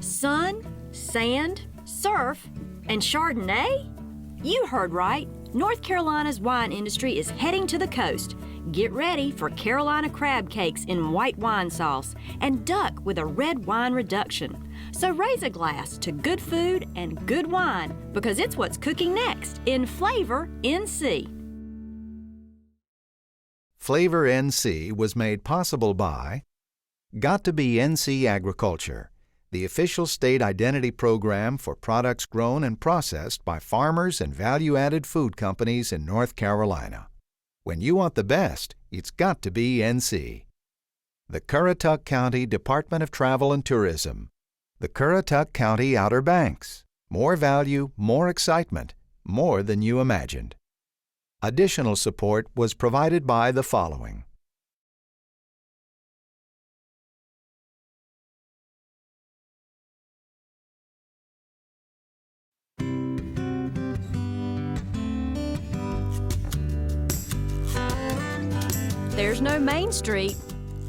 Sun, sand, surf, and Chardonnay? You heard right. North Carolina's wine industry is heading to the coast. Get ready for Carolina crab cakes in white wine sauce and duck with a red wine reduction. So raise a glass to good food and good wine, because it's what's cooking next in FlavorNC. FlavorNC was made possible by Got to Be NC Agriculture, the official state identity program for products grown and processed by farmers and value-added food companies in North Carolina. When you want the best, it's got to be NC. The Currituck County Department of Travel and Tourism. The Currituck County Outer Banks. More value, more excitement, more than you imagined. Additional support was provided by the following. There's no Main Street,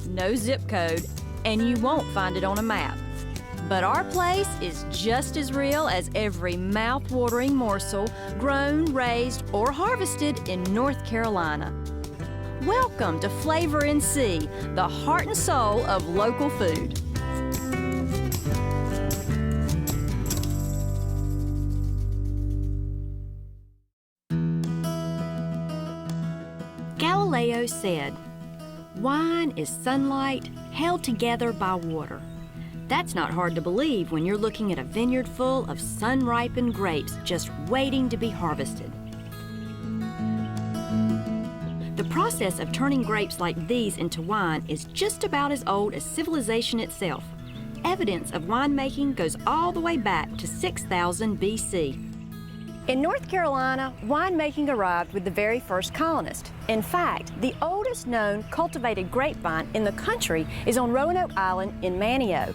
no zip code, and you won't find it on a map. But our place is just as real as every mouth-watering morsel grown, raised, or harvested in North Carolina. Welcome to FlavorNC, the heart and soul of local food. Galileo said, "Wine is sunlight held together by water." That's not hard to believe when you're looking at a vineyard full of sun-ripened grapes just waiting to be harvested. The process of turning grapes like these into wine is just about as old as civilization itself. Evidence of winemaking goes all the way back to 6000 BC. In North Carolina, winemaking arrived with the very first colonist. In fact, the oldest known cultivated grapevine in the country is on Roanoke Island in Manio.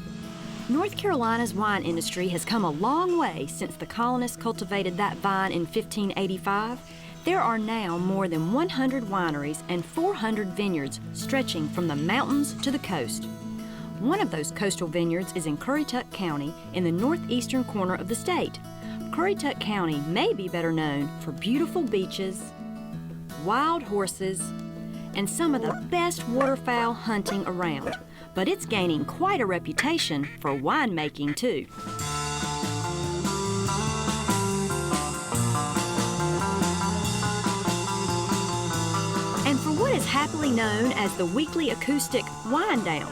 North Carolina's wine industry has come a long way since the colonists cultivated that vine in 1585. There are now more than 100 wineries and 400 vineyards stretching from the mountains to the coast. One of those coastal vineyards is in Currituck County in the northeastern corner of the state. Currituck County may be better known for beautiful beaches, wild horses, and some of the best waterfowl hunting around. But it's gaining quite a reputation for winemaking too. And for what is happily known as the weekly acoustic Wine Down.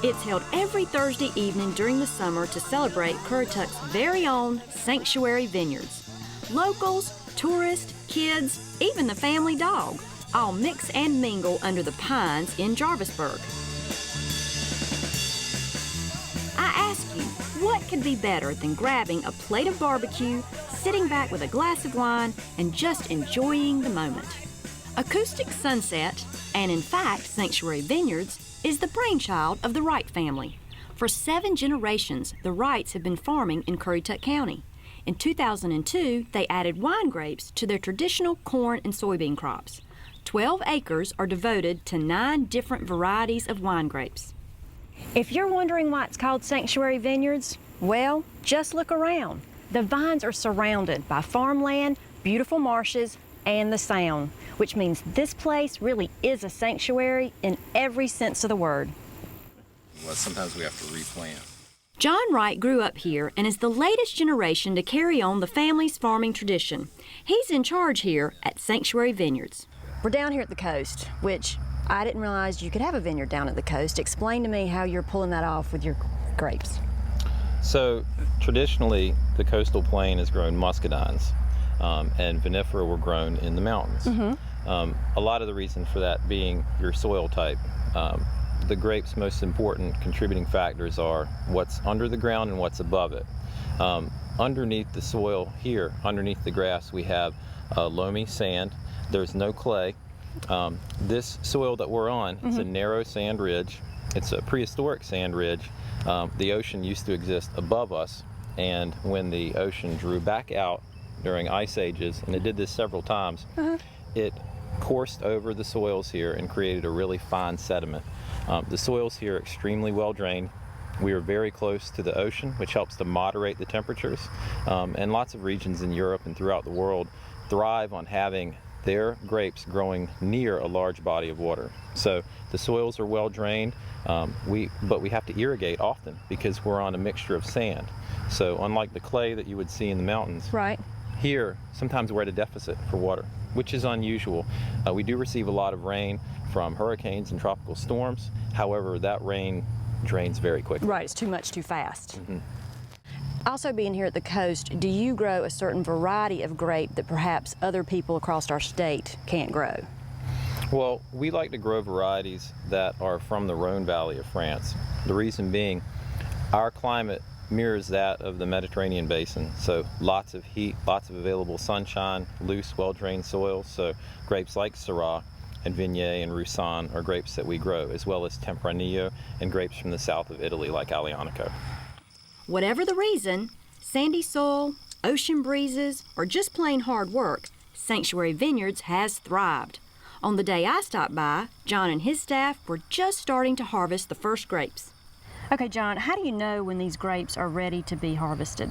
It's held every Thursday evening during the summer to celebrate Currituck's very own Sanctuary Vineyards. Locals, tourists, kids, even the family dog, all mix and mingle under the pines in Jarvisburg. I ask you, what could be better than grabbing a plate of barbecue, sitting back with a glass of wine, and just enjoying the moment? Acoustic Sunset, and in fact Sanctuary Vineyards, is the brainchild of the Wright family. For 7 generations, the Wrights have been farming in Currituck County. In 2002, they added wine grapes to their traditional corn and soybean crops. 12 acres are devoted to 9 different varieties of wine grapes. If you're wondering why it's called Sanctuary Vineyards, well, just look around. The vines are surrounded by farmland, beautiful marshes, and the Sound, which means this place really is a sanctuary in every sense of the word. Well, sometimes we have to replant. John Wright grew up here and is the latest generation to carry on the family's farming tradition. He's in charge here at Sanctuary Vineyards. We're down here at the coast, which I didn't realize you could have a vineyard down at the coast. Explain to me how you're pulling that off with your grapes. So traditionally, the coastal plain has grown muscadines. And vinifera were grown in the mountains. A lot of the reason for that being your soil type. The grape's most important contributing factors are what's under the ground and what's above it. Underneath the soil here, underneath the grass, we have loamy sand. There's no clay. This soil that we're on is a narrow sand ridge. It's a prehistoric sand ridge. The ocean used to exist above us, and when the ocean drew back out during ice ages, and it did this several times, it coursed over the soils here and created a really fine sediment. The soils here are extremely well drained. We are very close to the ocean, which helps to moderate the temperatures. And lots of regions in Europe and throughout the world thrive on having their grapes growing near a large body of water. So the soils are well drained, but we have to irrigate often because we're on a mixture of sand. So unlike the clay that you would see in the mountains, Right. here sometimes we're at a deficit for water, which is unusual. We do receive a lot of rain from hurricanes and tropical storms. However, that rain drains very quickly. Right, it's too much too fast. Also, being here at the coast, do you grow a certain variety of grape that perhaps other people across our state can't grow? Well, we like to grow varieties that are from the Rhone Valley of France. The reason being, our climate mirrors that of the Mediterranean basin. So lots of heat, lots of available sunshine, loose, well-drained soils. So grapes like Syrah and Viognier and Roussanne are grapes that we grow, as well as Tempranillo and grapes from the south of Italy like Aglianico. Whatever the reason, sandy soil, ocean breezes, or just plain hard work, Sanctuary Vineyards has thrived. On the day I stopped by, John and his staff were just starting to harvest the first grapes. Okay, John, how do you know when these grapes are ready to be harvested?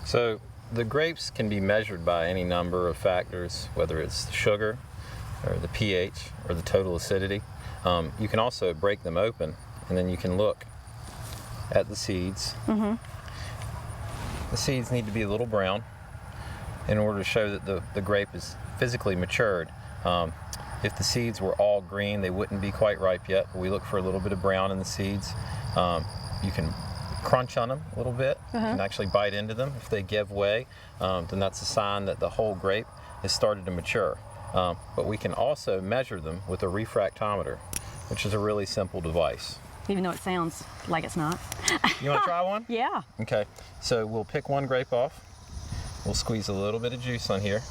So the grapes can be measured by any number of factors, whether it's the sugar or the pH or the total acidity. You can also break them open and then you can look at the seeds. The seeds need to be a little brown in order to show that the grape is physically matured. If the seeds were all green, they wouldn't be quite ripe yet. We look for a little bit of brown in the seeds. You can crunch on them a little bit. You can actually bite into them. If they give way, then that's a sign that the whole grape has started to mature. But we can also measure them with a refractometer, which is a really simple device. Even though it sounds like it's not. You want to try one? Yeah. Okay, so we'll pick one grape off. We'll squeeze a little bit of juice on here.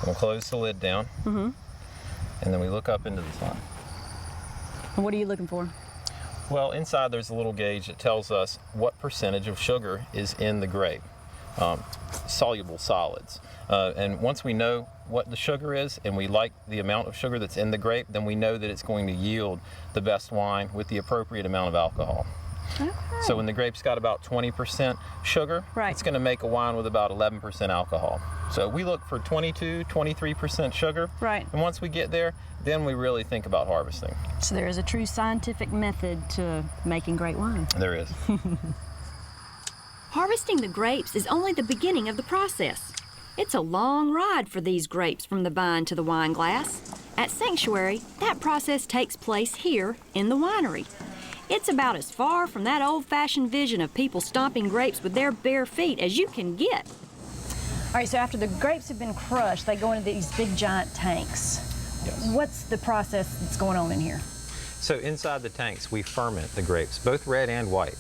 We'll close the lid down. And then we look up into the sun. And what are you looking for? Well, inside there's a little gauge that tells us what percentage of sugar is in the grape. Soluble solids. And once we know what the sugar is and we like the amount of sugar that's in the grape, then we know that it's going to yield the best wine with the appropriate amount of alcohol. Okay. So when the grape's got about 20% sugar, Right. it's going to make a wine with about 11% alcohol. So we look for 22, 23% sugar. Right. And once we get there, then we really think about harvesting. So there is a true scientific method to making great wine. There is. Harvesting the grapes is only the beginning of the process. It's a long ride for these grapes from the vine to the wine glass. At Sanctuary, that process takes place here in the winery. It's about as far from that old-fashioned vision of people stomping grapes with their bare feet as you can get. All right, so after the grapes have been crushed, they go into these big giant tanks. Yes. What's the process that's going on in here? So inside the tanks, we ferment the grapes, both red and white.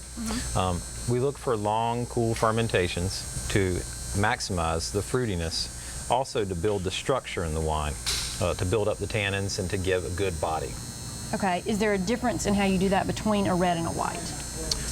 We look for long, cool fermentations to maximize the fruitiness, also to build the structure in the wine, to build up the tannins and to give a good body. Okay, is there a difference in how you do that between a red and a white?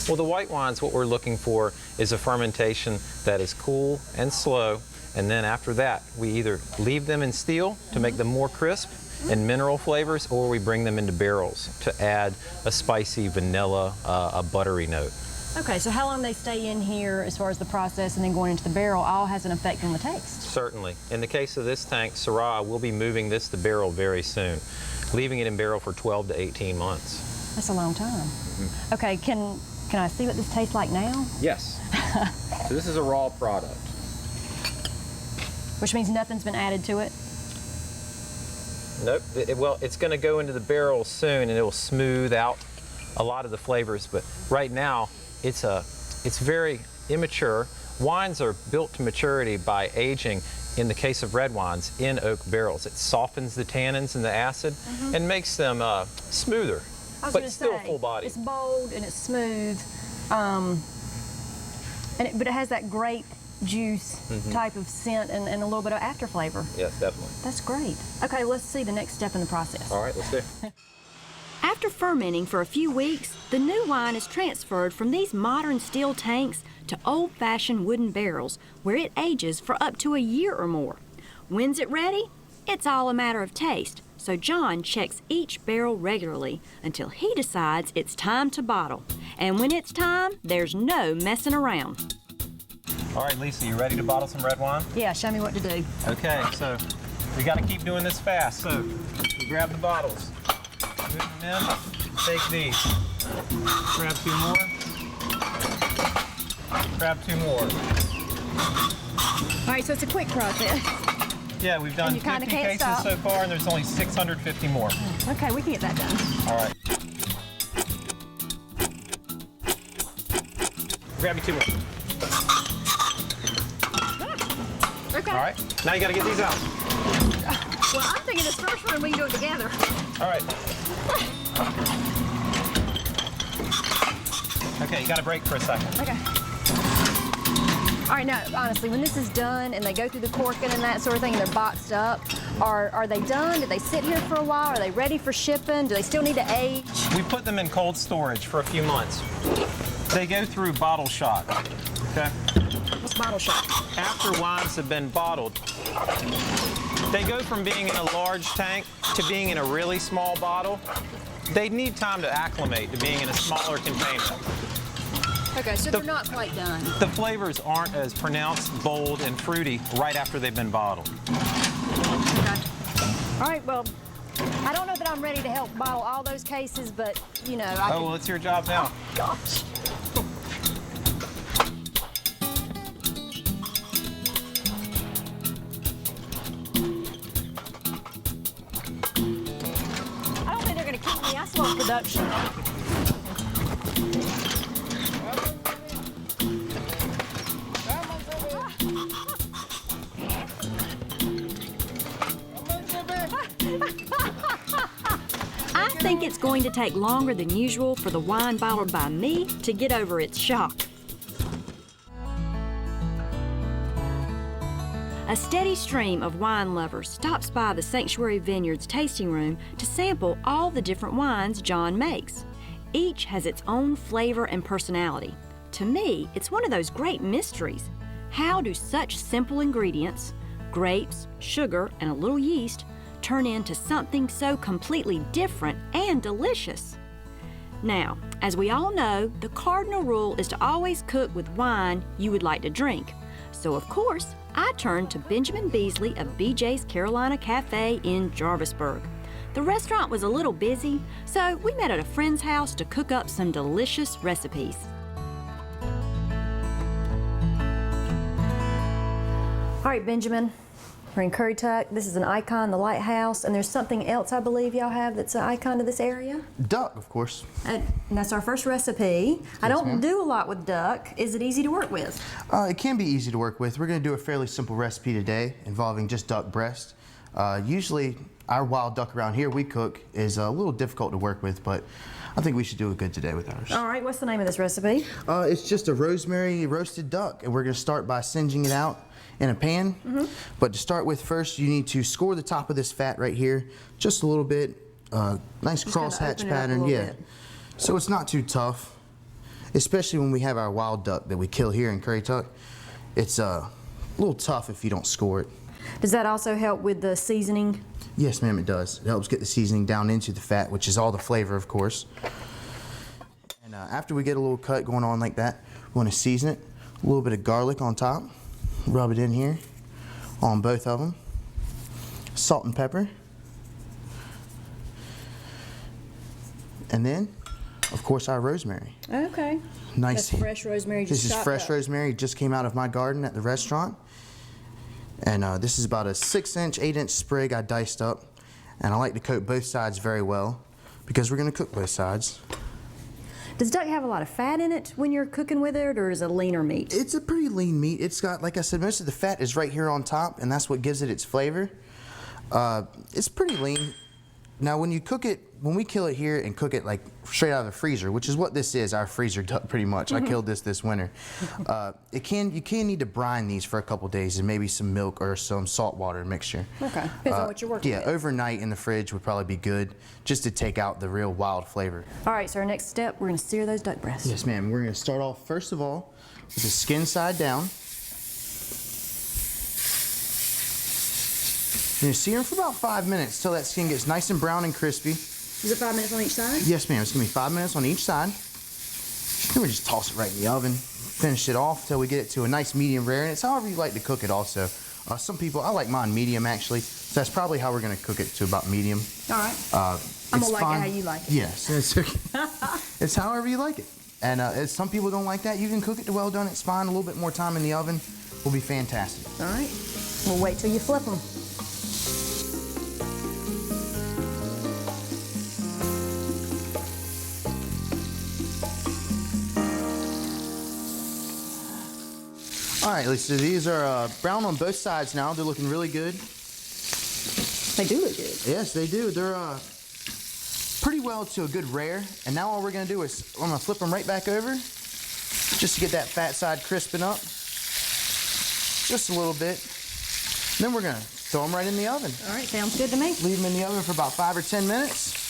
Well, the white wines, what we're looking for is a fermentation that is cool and slow, and then after that, we either leave them in steel to make them more crisp and mineral flavors, or we bring them into barrels to add a spicy vanilla, a buttery note. Okay, so how long they stay in here as far as the process and then going into the barrel all has an effect on the taste? Certainly. In the case of this tank, Syrah, we'll be moving this to barrel very soon, leaving it in barrel for 12 to 18 months. That's a long time. Okay, can I see what this tastes like now? Yes. So this is a raw product. Which means nothing's been added to it? Nope. Well, it's going to go into the barrel soon and it will smooth out a lot of the flavors, but right now it's very immature. Wines are built to maturity by aging, in the case of red wines, in oak barrels. It softens the tannins and the acid and makes them smoother, but still full body. It's bold and it's smooth, but it has that grape juice type of scent and a little bit of after flavor. Yes, definitely. That's great. Okay, let's see the next step in the process. All right, let's do it. After fermenting for a few weeks, the new wine is transferred from these modern steel tanks to old-fashioned wooden barrels where it ages for up to a year or more. When's it ready? It's all a matter of taste, So John checks each barrel regularly until he decides it's time to bottle. And when it's time, there's no messing around. All right, Lisa, you ready to bottle some red wine? Yeah, show me what to do. Okay, so we got to keep doing this fast. So we grab the bottles, move them in, take these, grab 2 more, grab 2 more. All right, so it's a quick process. Yeah, we've done 50 cases so far, and there's only 650 more. Okay, we can get that done. All right. Grab you 2 more. Okay. All right, now you got to get these out. Well, I'm thinking this first one we can do it together. All right. Okay, you got to break for a second. Okay. All right, now, honestly, when this is done and they go through the corking and that sort of thing and they're boxed up, are they done? Do they sit here for a while? Are they ready for shipping? Do they still need to age? We put them in cold storage for a few months. They go through bottle shock, okay? What's bottle shock? After wines have been bottled, they go from being in a large tank to being in a really small bottle. They need time to acclimate to being in a smaller container. Okay, so they're not quite done. The flavors aren't as pronounced, bold, and fruity right after they've been bottled. Okay. All right, well, I don't know that I'm ready to help bottle all those cases, but, you know, I well, it's your job now. Gosh. I don't think they're going to keep me. I still have production. I think it's going to take longer than usual for the wine bottled by me to get over its shock. A steady stream of wine lovers stops by the Sanctuary Vineyard's tasting room to sample all the different wines John makes. Each has its own flavor and personality. To me, it's one of those great mysteries. How do such simple ingredients, grapes, sugar, and a little yeast, turn into something so completely different and delicious? Now, as we all know, the cardinal rule is to always cook with wine you would like to drink. So, of course, I turned to Benjamin Beasley of BJ's Carolina Cafe in Jarvisburg. The restaurant was a little busy, so we met at a friend's house to cook up some delicious recipes. All right, Benjamin, we're in Currituck. This is an icon, the lighthouse, and there's something else I believe y'all have that's an icon to this area? Duck, of course. And that's our first recipe. I don't do a lot with duck. Is it easy to work with? It can be easy to work with. We're going to do a fairly simple recipe today involving just duck breast. Usually, our wild duck around here we cook is a little difficult to work with, but I think we should do it good today with ours. All right, what's the name of this recipe? It's just a rosemary roasted duck, and we're going to start by singeing it out in a pan. But to start with first, you need to score the top of this fat right here just a little bit. Nice crosshatch pattern, yeah. So it's not too tough, especially when we have our wild duck that we kill here in Currituck. It's a little tough if you don't score it. Does that also help with the seasoning? Yes, ma'am, it does. It helps get the seasoning down into the fat, which is all the flavor, of course. And after we get a little cut going on like that, we want to season it. A little bit of garlic on top. Rub it in here on both of them. Salt and pepper. And then, of course, our rosemary. Okay. Nice. That's fresh rosemary. This is fresh rosemary. Just came out of my garden at the restaurant. And this is about a 6-inch, 8-inch sprig I diced up. And I like to coat both sides very well because we're going to cook both sides. Does duck have a lot of fat in it when you're cooking with it, or is it a leaner meat? It's a pretty lean meat. It's got, like I said, most of the fat is right here on top, and that's what gives it its flavor. It's pretty lean. Now, when you cook it, when we kill it here and cook it like straight out of the freezer, which is what this is, our freezer duck pretty much. I killed this winter. You can need to brine these for a couple days and maybe some milk or some salt water mixture. Okay, depends on what you're working with. Yeah, overnight in the fridge would probably be good just to take out the real wild flavor. All right, so our next step, we're going to sear those duck breasts. Yes, ma'am. We're going to start off, first of all, with the skin side down. You're gonna sear them for about 5 minutes till that skin gets nice and brown and crispy. Is it 5 minutes on each side? Yes, ma'am. It's gonna be 5 minutes on each side. Then we just toss it right in the oven. Finish it off till we get it to a nice medium rare, and it's however you like to cook it also. Some people, I like mine medium actually, so that's probably how we're gonna cook it, to about medium. All right. I'm gonna like it how you like it. Yes, it's, it's however you like it. And if some people don't like that, you can cook it to well done, it's fine. A little bit more time in the oven will be fantastic. All right. We'll wait till you flip them. All right, Lisa, these are brown on both sides now. They're looking really good. They do look good. Yes, they do. They're pretty well to a good rare. And now all we're gonna do is, I'm gonna flip them right back over just to get that fat side crisping up. Just a little bit. Then we're gonna throw them right in the oven. All right, sounds good to me. Leave them in the oven for about 5 or 10 minutes.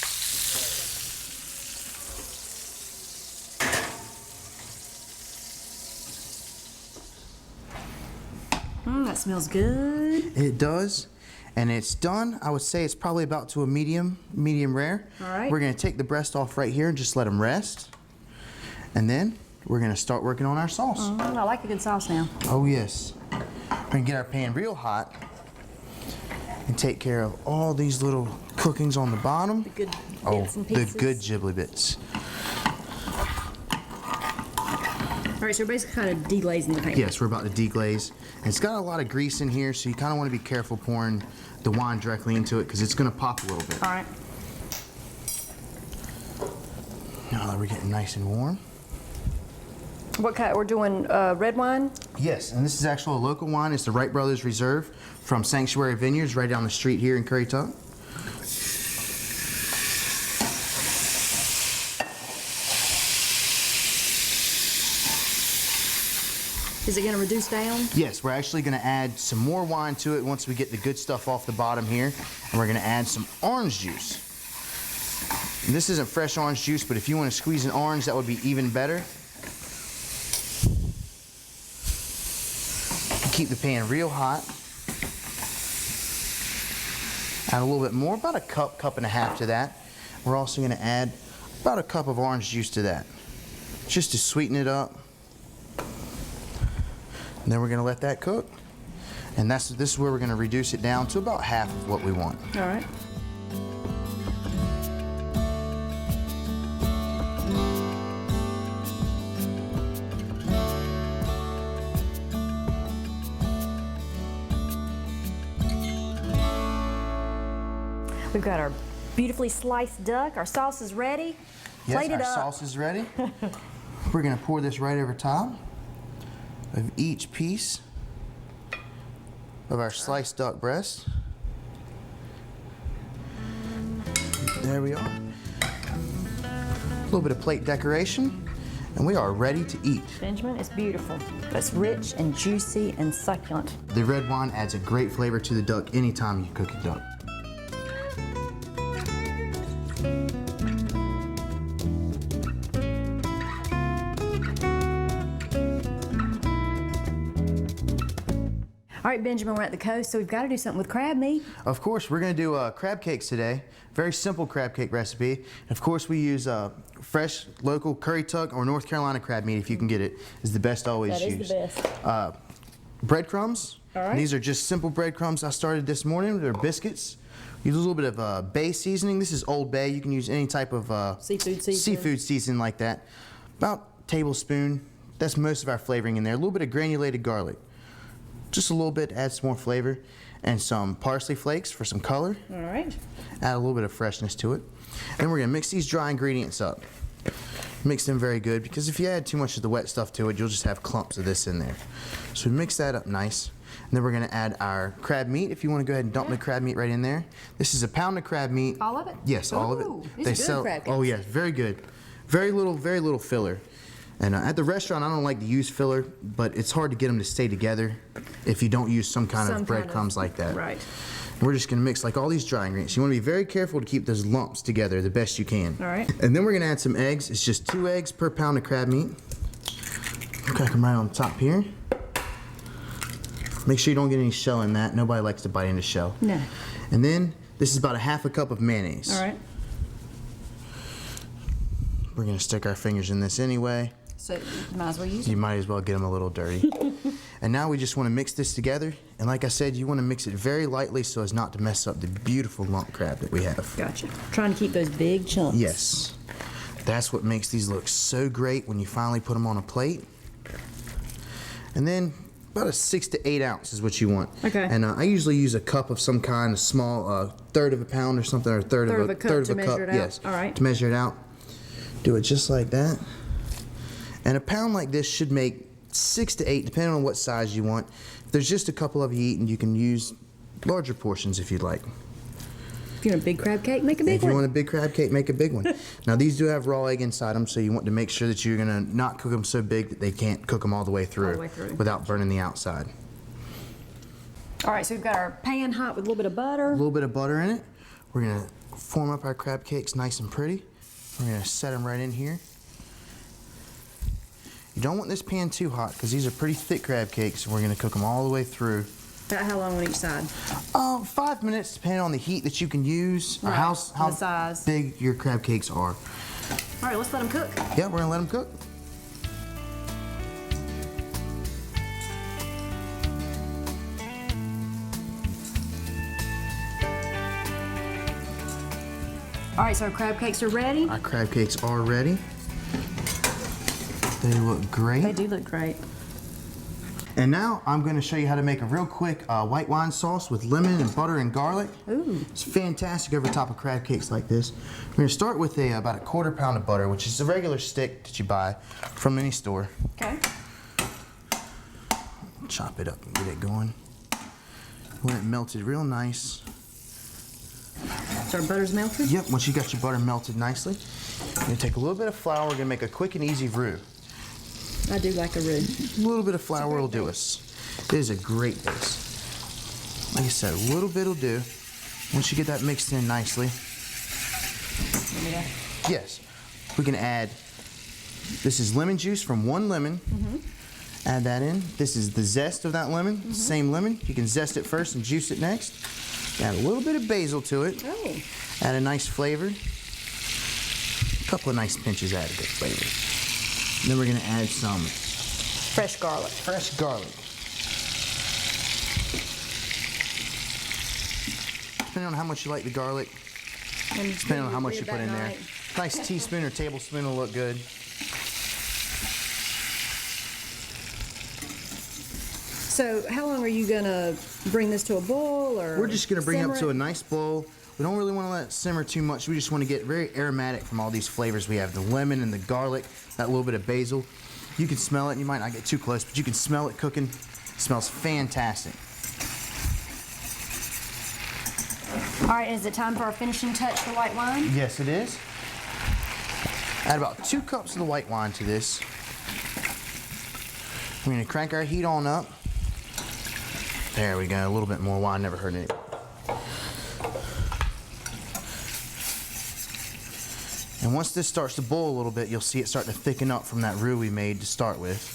That smells good. It does. And it's done. I would say it's probably about to a medium rare. All right. We're gonna take the breast off right here and just let them rest. And then we're gonna start working on our sauce. I like a good sauce now. Oh yes. We're gonna get our pan real hot and take care of all these little cookings on the bottom. The good bits and pieces. The good gibbly bits. All right, so we're basically kind of deglazing the pan. Yes, we're about to deglaze. And it's got a lot of grease in here, so you kind of want to be careful pouring the wine directly into it because it's going to pop a little bit. All right. Now that we're getting nice and warm. What kind? We're doing red wine? Yes, and this is actually a local wine. It's the Wright Brothers Reserve from Sanctuary Vineyards right down the street here in Currituck. Is it going to reduce down? Yes, we're actually going to add some more wine to it once we get the good stuff off the bottom here. And we're going to add some orange juice. And this isn't fresh orange juice, but if you want to squeeze an orange, that would be even better. Keep the pan real hot. Add a little bit more, about a cup and a half to that. We're also going to add about a cup of orange juice to that, just to sweeten it up. And then we're going to let that cook. And this is where we're going to reduce it down to about half of what we want. All right. We've got our beautifully sliced duck. Our sauce is ready. Yes, Plate it our up. sauce is ready. We're going to pour this right over top of each piece of our sliced duck breast. There we are. A little bit of plate decoration, and we are ready to eat. Benjamin, it's beautiful. It's rich and juicy and succulent. The red wine adds a great flavor to the duck anytime you cook a duck. All right, Benjamin, we're at the coast, so we've got to do something with crab meat. Of course, we're going to do crab cakes today. Very simple crab cake recipe. Of course, we use fresh, local Currituck or North Carolina crab meat, if you can get it. Is the best always That use. is the best. Breadcrumbs. All right. These are just simple breadcrumbs I started this morning. They're biscuits. Use a little bit of bay seasoning. This is Old Bay. You can use any type of seafood seasoning like that. About a tablespoon. That's most of our flavoring in there. A little bit of granulated garlic. Just a little bit to add some more flavor, and some parsley flakes for some color. All right. Add a little bit of freshness to it. Then we're gonna mix these dry ingredients up. Mix them very good, because if you add too much of the wet stuff to it, you'll just have clumps of this in there. So we mix that up nice. And then we're gonna add our crab meat. If you wanna go ahead and dump the crab meat right in there. This is a pound of crab meat. All of it? Yes, all of Ooh, it. these are good crab cakes. Oh yes, very good. Very little filler. And at the restaurant, I don't like to use filler, but it's hard to get them to stay together if you don't use some kind of breadcrumbs like that. Right. We're just gonna mix like all these dry ingredients. You wanna be very careful to keep those lumps together the best you can. All right. And then we're gonna add some eggs. It's just 2 eggs per pound of crab meat. Crack them right on the top here. Make sure you don't get any shell in that. Nobody likes to bite into shell. No. And then this is about a half a cup of mayonnaise. All right. We're gonna stick our fingers in this anyway. So you might as well use it. You might as well get them a little dirty. And now we just want to mix this together. And like I said, you want to mix it very lightly so as not to mess up the beautiful lump crab that we have. Gotcha. Trying to keep those big chunks. Yes. That's what makes these look so great when you finally put them on a plate. And then about a 6 to 8 ounces is what you want. Okay. And I usually use a cup of some kind, a small third of a pound or something, or third of a cup. Yes. All right. To measure it out. Do it just like that. And a pound like this should make 6 to 8, depending on what size you want. If there's just a couple of you eating, you can use larger portions if you'd like. If you want a big crab cake, make a big one. If you want a big crab cake, make a big one. Now these do have raw egg inside them, so you want to make sure that you're gonna not cook them so big that they can't cook them all the way through, without burning the outside. All right, so we've got our pan hot with a little bit of butter. A little bit of butter in it. We're gonna form up our crab cakes nice and pretty. We're gonna set them right in here. You don't want this pan too hot because these are pretty thick crab cakes and we're gonna cook them all the way through. About how long on each side? 5 minutes, depending on the heat that you can use or Right, how the size. big your crab cakes are. All right, let's let them cook. Yeah, we're gonna let them cook. All right, so our crab cakes are ready. Our crab cakes are ready. They look great. They do look great. And now I'm going to show you how to make a real quick white wine sauce with lemon and butter and garlic. Ooh. It's fantastic over top of crab cakes like this. We're going to start with about a 1/4 pound of butter, which is a regular stick that you buy from any store. Okay. Chop it up and get it going. When it melted real nice. So our butter's melted? Yep, once you got your butter melted nicely, you're going to take a little bit of flour. We're going to make a quick and easy roux. I do like a roux. A little bit of flour will do us. It is a great base. Like I said, a little bit will do. Once you get that mixed in nicely. Yes. We can add, this is lemon juice from 1 lemon. Add that in. This is the zest of that lemon. Same lemon. You can zest it first and juice it next. Add a little bit of basil to it. Oh. Add a nice flavor. A couple of nice pinches add a good flavor. Then we're going to add some Fresh garlic. fresh garlic. Depending on how much you like the garlic, depending on how much you put in there. Nice teaspoon or tablespoon will look good. So how long are you gonna bring this to a boil, or We're just going to bring it up to simmer a nice boil. We don't really want to let it simmer too much. We just want to get very aromatic from all these flavors we have. The lemon and the garlic, that little bit of basil. You can smell it, and you might not get too close, but you can smell it cooking. It smells fantastic. All right, is it time for our finishing touch, the white wine? Yes, it is. Add about 2 cups of the white wine to this. We're going to crank our heat on up. There we go, a little bit more wine, never hurt it. And once this starts to boil a little bit, you'll see it start to thicken up from that roux we made to start with.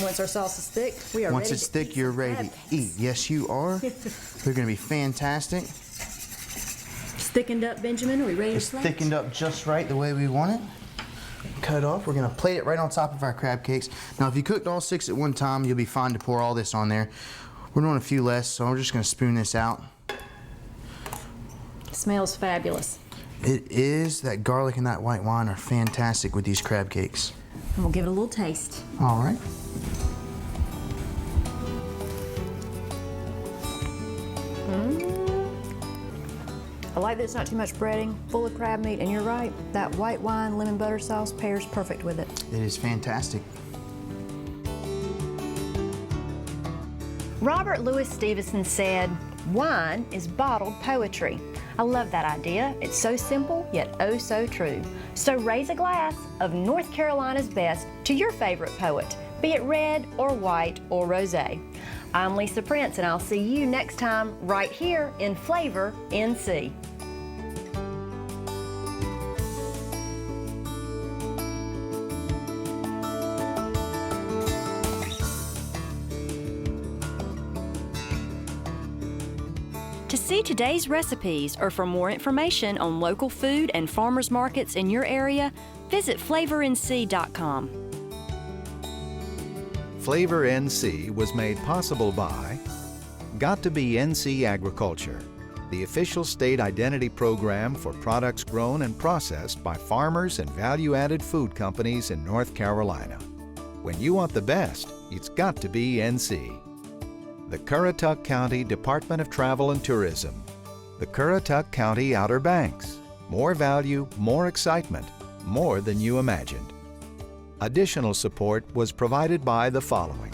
Once our sauce is thick, we are Once ready it's to thick, eat you're some ready crab to cakes. eat. Yes, you are. They're going to be fantastic. It's thickened up, Benjamin. Are we ready to It's slate? thickened up just right the way we want it. Cut it off. We're going to plate it right on top of our crab cakes. Now, if you cooked all 6 at one time, you'll be fine to pour all this on there. We're doing a few less, so we're just going to spoon this out. Smells fabulous. It is. That garlic and that white wine are fantastic with these crab cakes. And we'll give it a little taste. All right. I like that it's not too much breading, full of crab meat, and you're right, that white wine lemon butter sauce pairs perfect with it. It is fantastic. Robert Louis Stevenson said, "Wine is bottled poetry." I love that idea. It's so simple, yet oh so true. So raise a glass of North Carolina's best to your favorite poet, be it red or white or rosé. I'm Lisa Prince, and I'll see you next time right here in FlavorNC. see today's recipes or for more information on local food and farmers markets in your area, visit FlavorNC.com. FlavorNC was made possible by Got to Be NC Agriculture, the official state identity program for products grown and processed by farmers and value-added food companies in North Carolina. When you want the best, it's got to be NC. The Currituck County Department of Travel and Tourism. The Currituck County Outer Banks. More value, more excitement, more than you imagined. Additional support was provided by the following: